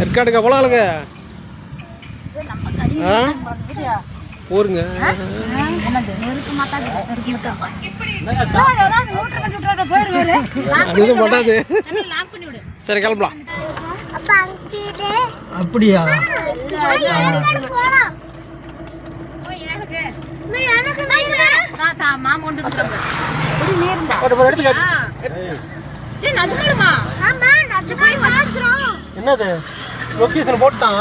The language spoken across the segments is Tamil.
ஏற்காடுக்கா போலாங்க ஊருங்க அதுவும் மாட்டாது. சரி கிளம்பலாம். அப்படியா என்னது லொகேஷன் போட்டான்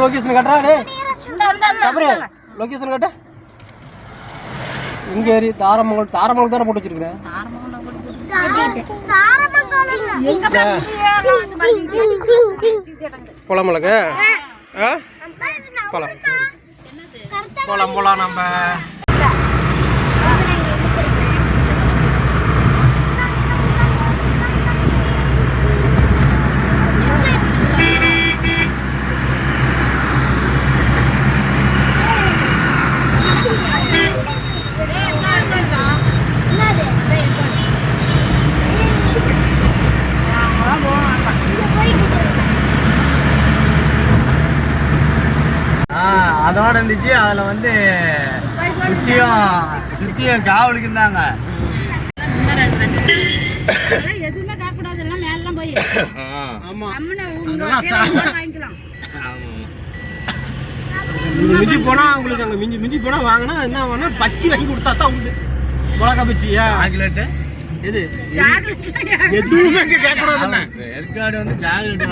லொகேஷன் கட்டுறா லொகேஷன் கட்ட இங்க ஏறி தாரமங்கலம் தானே போட்டு வச்சிருக்கிறேன். போலாமலங்க போலாம் போலாம் போலாம் நம்ம அதோட இருந்துச்சு. அதில் வந்து சுத்தியும் காவலுக்கு இருந்தாங்க. எதுவுமே காக்கூடாது மேலாம் போய் மிஞ்சி போனா உங்களுக்கு அங்கே மிஞ்சி போனா வாங்கினா என்ன வேணா பச்சி வாங்கி கொடுத்தா தான் உண்டு. மிளகா பச்சியா சாக்லேட்டு எது எதுவுமே இங்கே கேட்கக்கூடாது. ஏற்காடு வந்து சாக்லேட்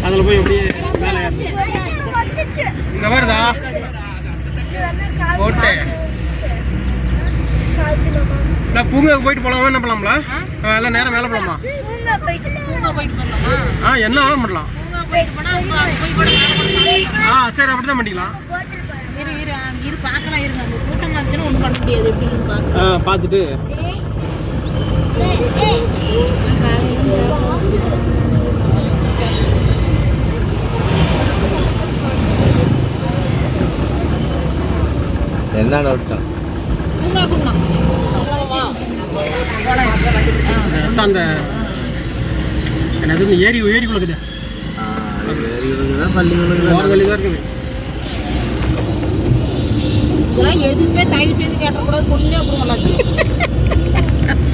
அதில் போய் அப்படியே மேலே இங்கே வருதா ஓட்டே பூங்காவுக்கு போயிட்டு போகலாமா? என்ன பண்ணலாம்ல எல்லாம் நேரம் மேலே போகலாமா? என்ன வேணாலும் பண்ணலாம். சரி அப்படிதான் பண்ணிக்கலாம். பார்த்துட்டு என்ன ஓட்டம் அந்த என்னது ஏரி குளக்குது எதுவுமே தயவு செய்து கேட்டக்கூடாது. கொண்டு அப்புறம்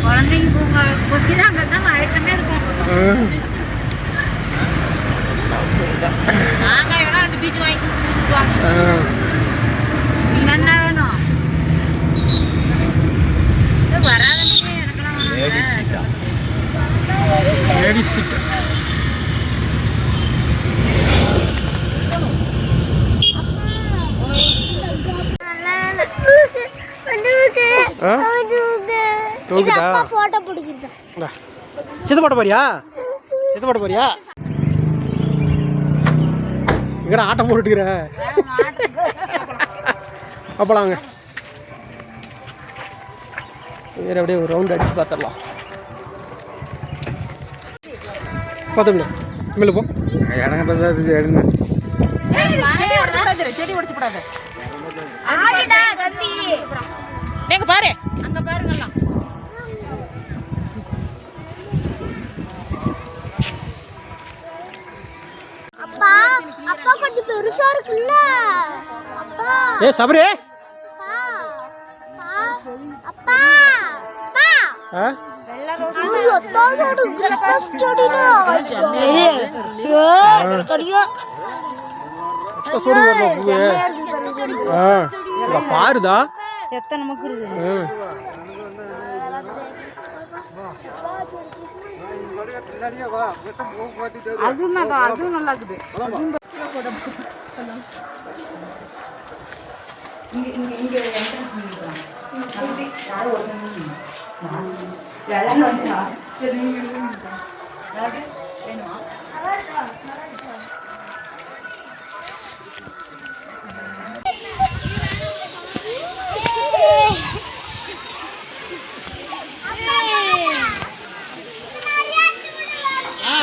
குழந்தைங்க பூங்கா கொத்திதான் அங்கே தான் ஐட்டமே இருக்கும். நாங்கள் வேணா 2 பீச் வாங்கி கொடுத்துருவாங்க. நீ என்ன வேணும் வராதே எனக்கெல்லாம் லேடிஸ் சீட் சித்தப்பாட்ட போறியா? சித்தப்பாட்ட போறியா? இங்கட ஆட்டம் போட்டுக்கிற அப்பலாங்க வேற அப்படியே ஒரு ரவுண்ட் அடிச்சு பார்த்துடலாம். பார்த்தோம்ல மேலே போ. எடுங்க செடி உடைச்சு போடாத. நீங்க பாரு அங்க பாருங்கலாம். அப்பா அப்பா கொஞ்சம் பெருசா இருக்குல்ல அப்பா. சபரி அப்பா அப்பா கிறிஸ்மஸ் பாருதா எத்தனை நமக்கு இருக்கு. அதுவும் நல்லா இருக்குது.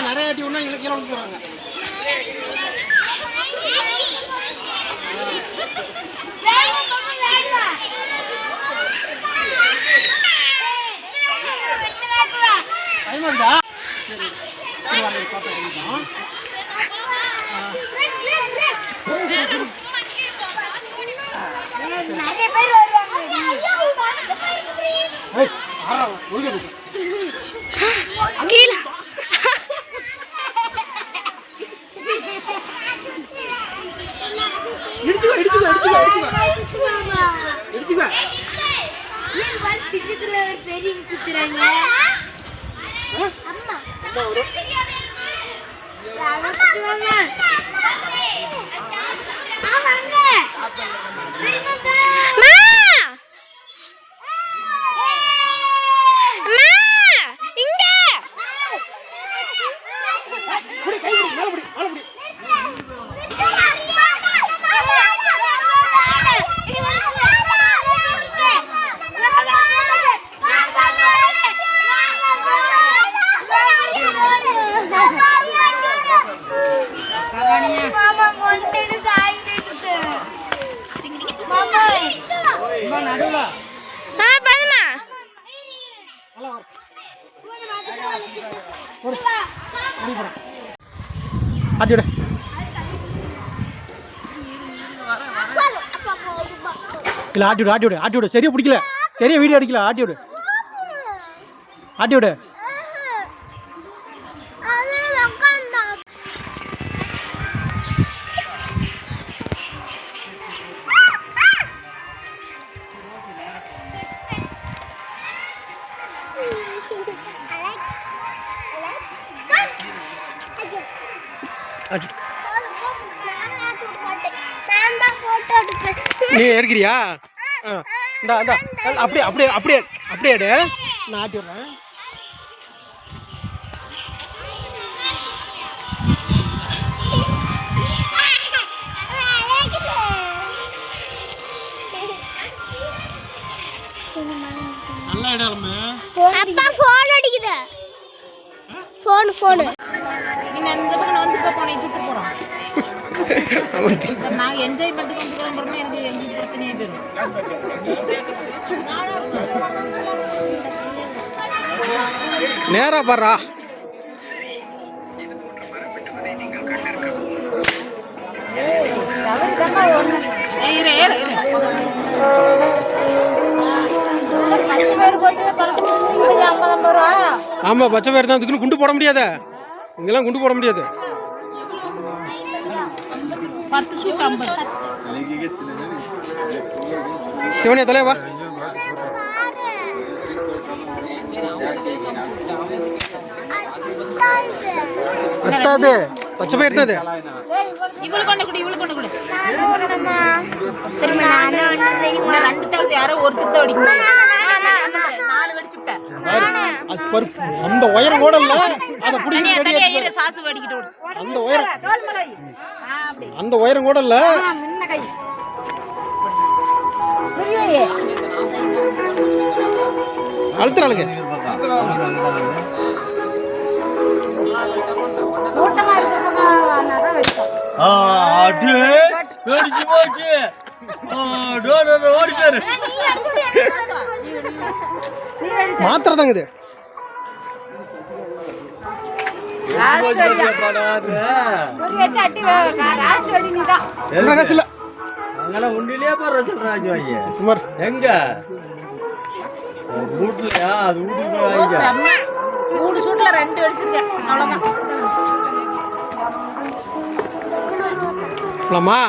நிறைய அடி ஒன்றா கீழே வந்து போகிறாங்க. நிறைய பேர் வருவாங்க. கீழே பெரிய குத்துறாங்க. அம்மா ஆட்டிவிட இல்லை ஆட்டி விடு சரியா பிடிக்கல சரியா வீடியோ அடிக்கல ஆட்டி விடு நீ எடுக்கிறியா? இந்தா அப்படியே அப்படியே அப்படியே அப்படியே எடு, நான் ஆட்டி விட்றேன். நல்லா இடமே. அப்பா ஃபோன் அடிக்குது. ஃபோன் நீங்க அந்த பக்கம் வந்து போனே சுட்டு போறோம். நான் என்ஜாய் பண்ணிட்டு வந்துறோம் பரமே எனக்கு எங்க பிரச்சனையே வரும். நேரா பாறா. சவர் தப்பா ஏறு ஏறு ஏறு. பச்சை பயிர் போட்டு 50 ரூபா. ஆமா பச்சை பயிர் தான், அதுக்குன்னு குண்டு போட முடியாத, இங்கெல்லாம் குண்டு போட முடியாது. 10 ஷூட் 50. சிவனே தலை வா. அத்தாது பச்சை பயிர் தான் அது. இவளு கொண்டு கொடு. ரெண்டு தகுதி யாரோ ஒருத்தர் தான் அடிக்கணும். 4 வெடிச்சுட்டேன். அது பருப்பு அந்த உயரம் கூட இல்ல, அத புடிங்க ரெடியா சாசு வெடிக்கிட்டு ஓடு. அந்த உயரம் அந்த உயரம் கூட இல்ல. முன்ன கை புரியுயே அழுத்துறாளுங்க. கூட்டமா இருக்கறவங்க அண்ணாதான் வெடிப்போம். அடே வெடிச்சு போச்சு. ஓடி பேரு மாத்திரை தாங்க இது. உண்டிலேயே போற சொல்றாஜ் வாங்க சுமார் எங்க வீட்டுலயா? அது வீட்டுக்கு போய் வாங்க. 3 ஷூட்ல 2 வெடிச்சிருக்கேன், அவ்வளவுதான். போலாமா?